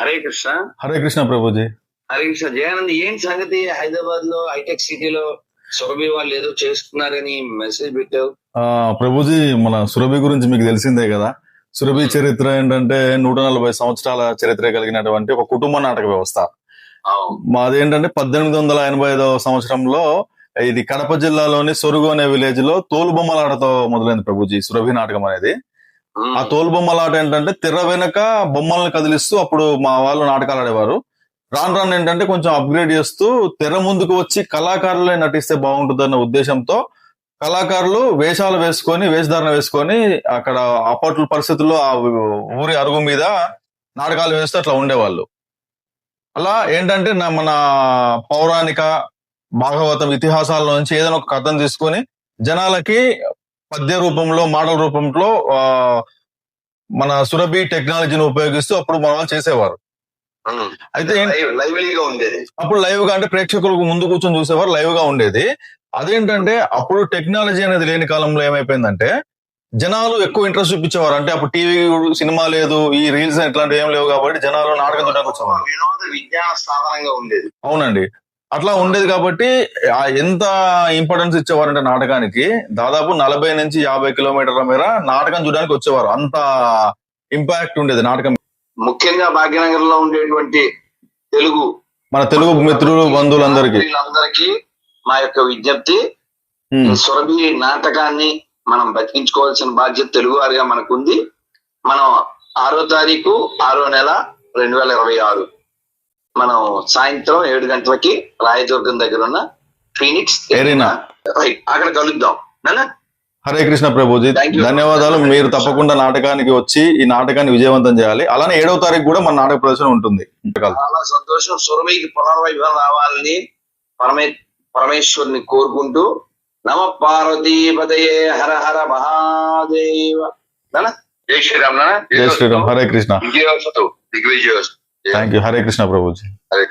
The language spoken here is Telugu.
హరే కృష్ణ. హరే కృష్ణ ప్రభుజీ. హరే కృష్ణ. జయానంద్, ఏంటి సంగతి? హైదరాబాద్ లో హైటెక్ సిటీలో సురభి వాళ్ళు ఏదో చేస్తున్నారని మెసేజ్ పెట్టావు. ప్రభుజీ, మన సురభి గురించి మీకు తెలిసిందే కదా. సురభి చరిత్ర ఏంటంటే 140 సంవత్సరాల చరిత్ర కలిగినటువంటి ఒక కుటుంబ నాటక వ్యవస్థ. మాదేంటంటే 1885 సంవత్సరంలో ఇది కడప జిల్లాలోని సొరుగు అనే విలేజ్ లో తోలుబొమ్మలాటతో మొదలైంది ప్రభుజీ సురభి నాటకం అనేది. ఆ తోలుబొమ్మలాట ఏంటంటే తెర వెనక బొమ్మలను కదిలిస్తూ అప్పుడు మా వాళ్ళు నాటకాలు ఆడేవారు. రాను రాను ఏంటంటే కొంచెం అప్గ్రేడ్ చేస్తూ తెర ముందుకు వచ్చి కళాకారులే నటిస్తే బాగుంటుందన్న ఉద్దేశంతో కళాకారులు వేషధారణ వేసుకొని అక్కడ అప్పట్లో పరిస్థితుల్లో ఆ ఊరి అరుగు మీద నాటకాలు వేస్తూ అట్లా ఉండేవాళ్ళు. అలా ఏంటంటే మన పౌరాణిక భాగవతం ఇతిహాసాల నుంచి ఏదైనా ఒక కథను తీసుకొని జనాలకి పద్య రూపంలో మోడల్ రూపంలో మన సురభి టెక్నాలజీని ఉపయోగిస్తూ అప్పుడు మన వాళ్ళు చేసేవారు. అయితే అప్పుడు లైవ్ గా అంటే ప్రేక్షకులకు ముందు కూర్చొని చూసేవారు, లైవ్ గా ఉండేది. అదేంటంటే అప్పుడు టెక్నాలజీ అనేది లేని కాలంలో ఏమైపోయిందంటే జనాలు ఎక్కువ ఇంట్రెస్ట్ చూపించేవారు. అంటే అప్పుడు టీవీ సినిమా లేదు, ఈ రీల్స్ ఇట్లాంటివి ఏం లేవు కాబట్టి జనాలు నాటకం చూడడానికి వచ్చేవారు. వినోద విజ్ఞాన సాధనంగా ఉండేది. అవునండి, అట్లా ఉండేది. కాబట్టి ఎంత ఇంపార్టెన్స్ ఇచ్చేవారంటే నాటకానికి దాదాపు 40 నుంచి 50 కిలోమీటర్ల మేర నాటకం చూడడానికి వచ్చేవారు. అంత ఇంపాక్ట్ ఉండేది నాటకం. ముఖ్యంగా భాగ్యనగర్ లో ఉండేటువంటి మన తెలుగు మిత్రులు బంధువులందరికీ మా యొక్క విజ్ఞప్తి, సురభి నాటకాన్ని మనం బతికించుకోవాల్సిన బాధ్యత తెలుగు వారిగా మనకుంది. మనం 6వ తారీఖు 6వ నెల 2026 మనం సాయంత్రం 7 గంటలకి రాయదుర్గం దగ్గర ఉన్న ఫీనిక్స్ అక్కడ కలుద్దాం. హరే కృష్ణ ప్రభుజీ, ధన్యవాదాలు. మీరు తప్పకుండా నాటకానికి వచ్చి ఈ నాటకాన్ని విజయవంతం చేయాలి. అలానే 7వ తారీఖు కూడా మన నాటక ప్రదర్శన ఉంటుంది. చాలా సంతోషం. సురభికి పునర్వైభవం రావాలని పరమేశ్వరుని కోరుకుంటూ నమ పార్వతీపతయే హర హర మహాదేవ. జై శ్రీరామ్. జై శ్రీరామ్. హరే కృష్ణ. దిగ్విజయోస్తు. Thank you. హరే కృష్ణ ప్రభుజీ. హరే